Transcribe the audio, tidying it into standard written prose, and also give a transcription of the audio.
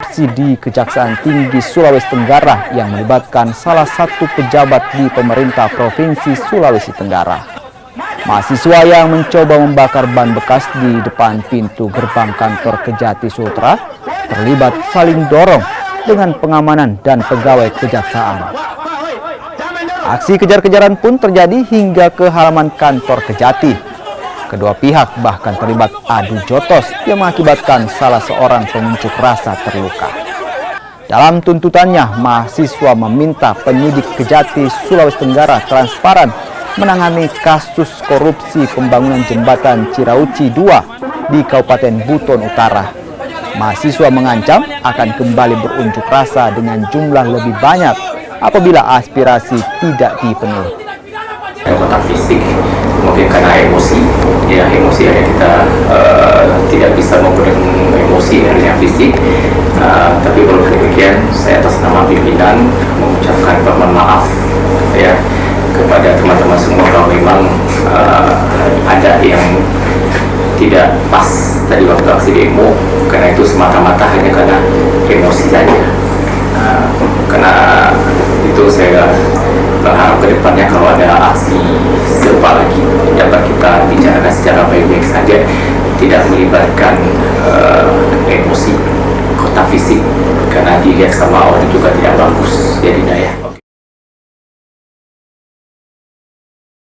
aksi di Kejaksaan Tinggi Sulawesi Tenggara yang melibatkan salah satu pejabat di pemerintah Provinsi Sulawesi Tenggara. Mahasiswa yang mencoba membakar ban bekas di depan pintu gerbang kantor Kejati Sultra terlibat saling dorong dengan pengamanan dan pegawai kejaksaan. Aksi kejar-kejaran pun terjadi hingga ke halaman kantor Kejati. Kedua pihak bahkan terlibat adu jotos yang mengakibatkan salah seorang pengunjuk rasa terluka. Dalam tuntutannya, mahasiswa meminta penyidik Kejati Sulawesi Tenggara transparan menangani kasus korupsi pembangunan jembatan Cirauci 2 di Kabupaten Buton Utara. Mahasiswa mengancam akan kembali berunjuk rasa dengan jumlah lebih banyak apabila aspirasi tidak dipenuhi. Kontak fisik mungkin karena emosi, ya emosi hanya kita tidak bisa memberikan emosi hanya fisik, tapi kalau demikian saya atas nama pimpinan mengucapkan permohonan maaf ya kepada teman-teman semua kalau memang ada yang tidak pas tadi waktu aksi demo, karena itu semata-mata hanya karena emosi saja. Karena itu saya berharap ke depannya kalau ada aksi serupa lagi dapat kita bicarakan secara baik-baik saja, tidak melibatkan emosi, kontak fisik, karena dilihat sama orang juga tidak bagus.